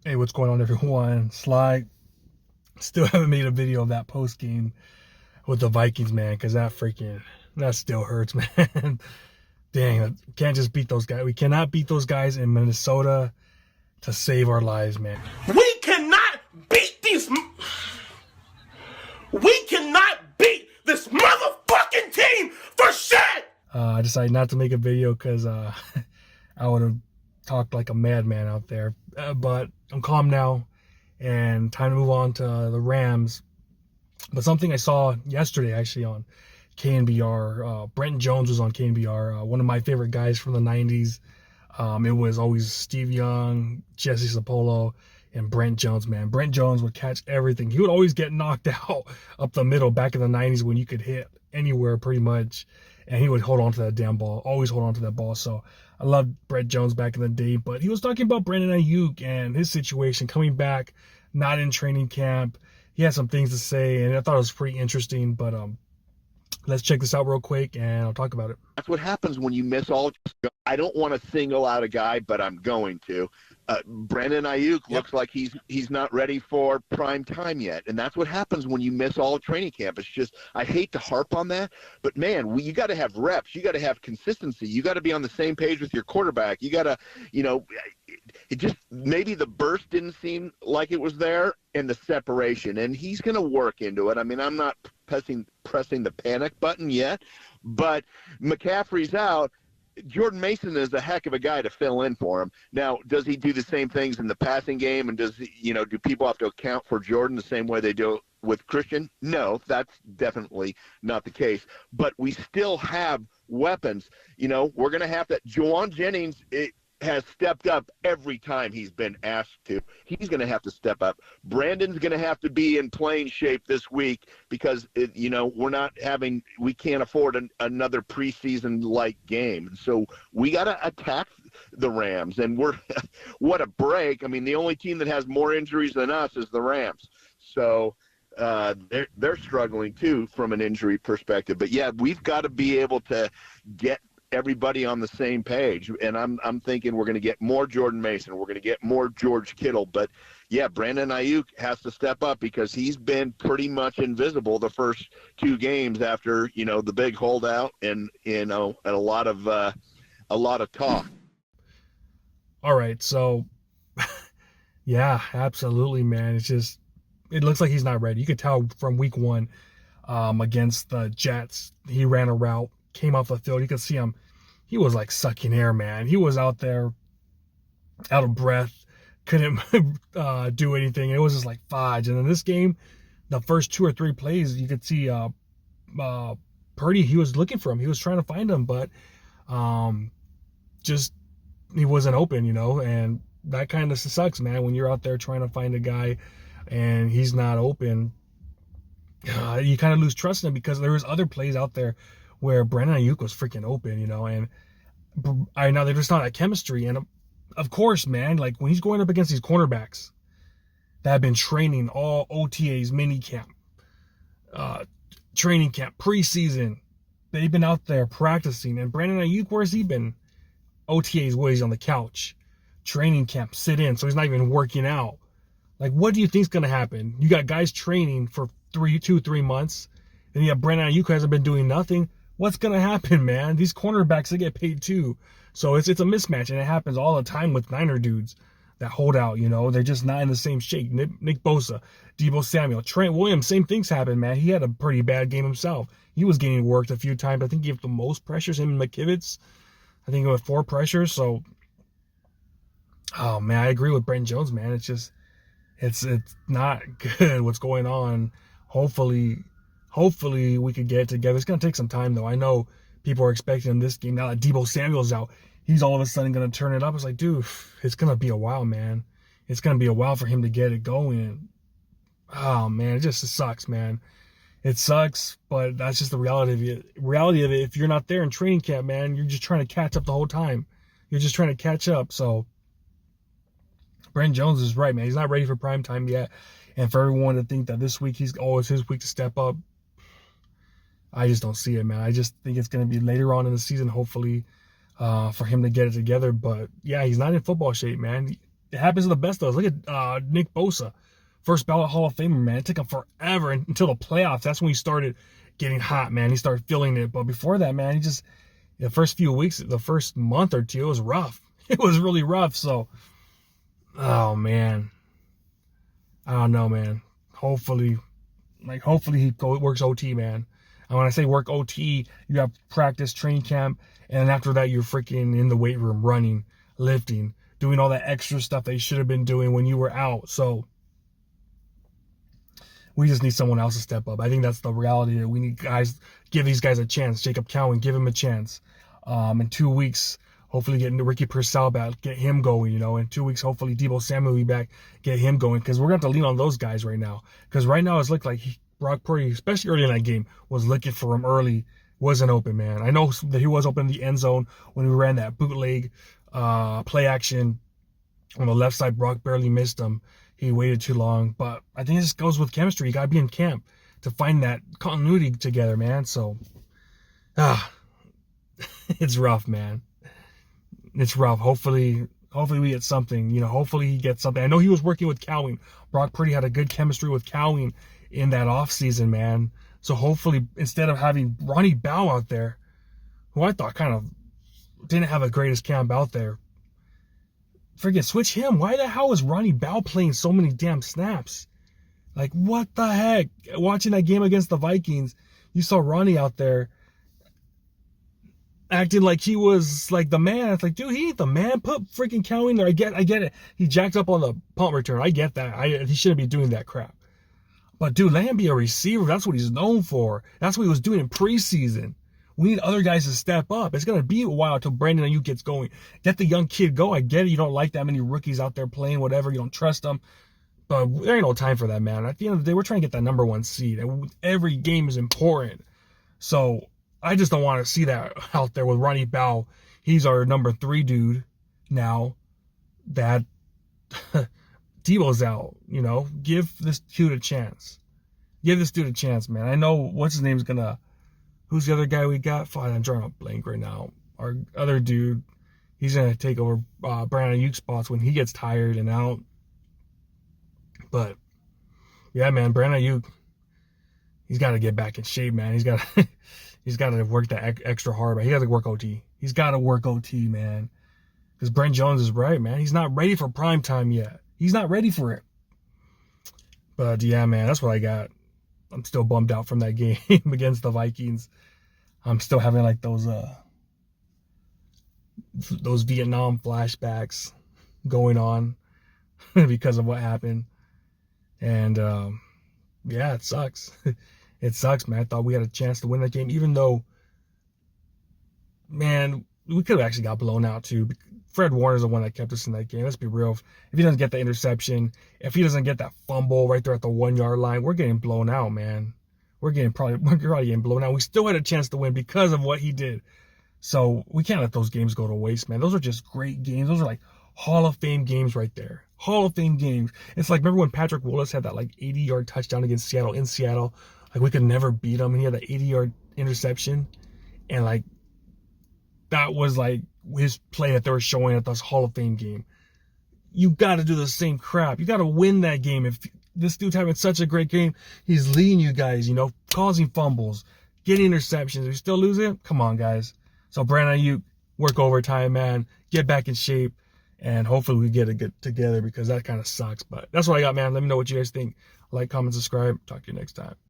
Hey, what's going on, everyone? Sly. Still haven't made a video of that post game with the Vikings, man, because that still hurts, man. Dang, can't just beat those guys. We cannot beat those guys in Minnesota to save our lives, man. We cannot beat these. We cannot beat this motherfucking team for shit. I decided not to make a video because I would have talked like a madman out there. But I'm calm now, and time to move on to the Rams. But something I saw yesterday, actually, on KNBR, Brent Jones was on KNBR, one of my favorite guys from the 90s. It was always Steve Young, Jesse Sapolo, and Brent Jones, man. Brent Jones would catch everything. He would always get knocked out up the middle back in the 90s when you could hit anywhere pretty much. And he would hold on to that damn ball, always hold on to that ball. So I loved Brent Jones back in the day. But he was talking about Brandon Aiyuk and his situation coming back, not in training camp. He had some things to say, and I thought it was pretty interesting. But let's check this out real quick, and I'll talk about it. That's what happens when you miss all. I don't want to single out a guy, but I'm going to. Brandon Aiyuk looks like he's not ready for prime time yet, and that's what happens when you miss all of training camp. It's just, I hate to harp on that, but man, you got to have reps. You got to have consistency. You got to be on the same page with your quarterback. You got to, it just, maybe the burst didn't seem like it was there, and the separation, and he's going to work into it. I mean, I'm not pressing the panic button yet, but McCaffrey's out. Jordan Mason is a heck of a guy to fill in for him. Now, does he do the same things in the passing game, and does do people have to account for Jordan the same way they do with Christian? No, that's definitely not the case. But we still have weapons. We're going to have that. Juwan Jennings has stepped up every time he's been asked to. He's going to have to step up. Brandon's going to have to be in playing shape this week because, we can't afford another preseason-like game. So we got to attack the Rams, and what a break. I mean, the only team that has more injuries than us is the Rams. So they're struggling, too, from an injury perspective. But, yeah, we've got to be able to get everybody on the same page, and I'm thinking we're going to get more Jordan Mason, we're going to get more George Kittle, but yeah, Brandon Aiyuk has to step up because he's been pretty much invisible the first two games after the big holdout and a lot of talk. All right, so yeah, absolutely, man. It looks like he's not ready. You could tell from week one against the Jets. He ran a route, came off the field. You could see him. He was like sucking air, man. He was out there out of breath, couldn't do anything. It was just like fudge. And in this game, the first two or three plays, you could see Purdy, he was looking for him. He was trying to find him, but just he wasn't open, and that kind of sucks, man, when you're out there trying to find a guy and he's not open. You kind of lose trust in him because there was other plays out there where Brandon Aiyuk was freaking open, and I know they're just not that chemistry. And of course, man, like when he's going up against these cornerbacks that have been training all OTAs, mini camp, training camp, preseason, they've been out there practicing. And Brandon Aiyuk, where's he been? OTAs, where he's on the couch, training camp, sit in, so he's not even working out. Like, what do you think's gonna happen? You got guys training for 3 months, and you have Brandon Aiyuk who hasn't been doing nothing. What's gonna happen, man? These cornerbacks, they get paid too, so it's a mismatch, and it happens all the time with Niner dudes that hold out. They're just not in the same shape. Nick Bosa, Deebo Samuel, Trent Williams, same things happen, man. He had a pretty bad game himself. He was getting worked a few times. I think he had the most pressures. Him and McKivitz, I think it was 4 pressures. So, oh man, I agree with Brent Jones, man. It's not good what's going on. Hopefully we could get it together. It's going to take some time, though. I know people are expecting him this game. Now that Deebo Samuel's out, he's all of a sudden going to turn it up. It's like, dude, it's going to be a while, man. It's going to be a while for him to get it going. Oh, man, it just sucks, man. It sucks, but that's just the reality of it. If you're not there in training camp, man, you're just trying to catch up the whole time. You're just trying to catch up. So Brent Jones is right, man. He's not ready for prime time yet. And for everyone to think that this week it's his week to step up, I just don't see it, man. I just think it's going to be later on in the season, hopefully, for him to get it together. But, yeah, he's not in football shape, man. It happens to the best of us. Look at Nick Bosa, first ballot Hall of Famer, man. It took him forever until the playoffs. That's when he started getting hot, man. He started feeling it. But before that, man, he just, the first few weeks, the first month or two, it was rough. It was really rough. So, oh, man. I don't know, man. Hopefully he works OT, man. And when I say work OT, you have practice, training camp, and then after that, you're freaking in the weight room, running, lifting, doing all that extra stuff that you should have been doing when you were out. So we just need someone else to step up. I think that's the reality. That we need guys, give these guys a chance. Jacob Cowan, give him a chance. In 2 weeks, hopefully get Ricky Purcell back, get him going, you know. In 2 weeks, hopefully Deebo Samuel will be back, get him going, because we're going to have to lean on those guys right now. Because right now it's looked like Brock Purdy, especially early in that game, was looking for him early, wasn't open, man. I know that he was open in the end zone when we ran that bootleg play action on the left side. Brock barely missed him. He waited too long. But I think it just goes with chemistry. You got to be in camp to find that continuity together, man. So, it's rough, man. It's rough. Hopefully we get something. You know, hopefully he gets something. I know he was working with Cowing. Brock Purdy had a good chemistry with Cowing in that offseason, man. So hopefully, instead of having Ronnie Bow out there, who I thought kind of didn't have the greatest camp out there, switch him. Why the hell is Ronnie Bow playing so many damn snaps? Like, what the heck? Watching that game against the Vikings, you saw Ronnie out there acting like he was like the man. It's like, dude, he ain't the man. Put freaking Cow in there. I get it. He jacked up on the punt return. I get that. He shouldn't be doing that crap. But dude, let him be a receiver. That's what he's known for. That's what he was doing in preseason. We need other guys to step up. It's gonna be a while until Brandon Aiyuk gets going. Get the young kid go. I get it. You don't like that many rookies out there playing, whatever. You don't trust them. But there ain't no time for that, man. At the end of the day, we're trying to get that number 1 seed. And every game is important. So I just don't want to see that out there with Ronnie Bow. He's our number 3 dude now that Deebo's out, you know. Give this dude a chance. Give this dude a chance, man. I know what's his name's gonna. Who's the other guy we got? Fine, I'm drawing a blank right now. Our other dude, he's gonna take over Brandon Aiyuk spots when he gets tired and out. But yeah, man, Brandon Aiyuk, he's got to get back in shape, man. He's got to work that extra hard. But he got to work OT. He's got to work OT, man. Because Brent Jones is right, man. He's not ready for prime time yet. He's not ready for it. But yeah, man, that's what I got. I'm still bummed out from that game against the Vikings. I'm still having like those Vietnam flashbacks going on because of what happened. And yeah, it sucks. It sucks, man. I thought we had a chance to win that game, even though, man, we could have actually got blown out too. Fred Warner's the one that kept us in that game. Let's be real. If he doesn't get the interception, if he doesn't get that fumble right there at the 1 yard line, we're getting blown out, man. We're probably getting blown out. We still had a chance to win because of what he did. So we can't let those games go to waste, man. Those are just great games. Those are like Hall of Fame games right there. Hall of Fame games. It's like, remember when Patrick Willis had that like 80-yard touchdown against Seattle in Seattle? Like we could never beat him, and he had that 80-yard interception. And like that was like his play that they were showing at this Hall of Fame game. You got to do the same crap. You got to win that game. If this dude's having such a great game, he's leading you guys, you know, causing fumbles, getting interceptions. If you still lose it, come on, guys. So Brandon Aiyuk, work overtime, man. Get back in shape, and hopefully we get it together because that kind of sucks. But that's what I got, man. Let me know what you guys think. Like, comment, subscribe. Talk to you next time.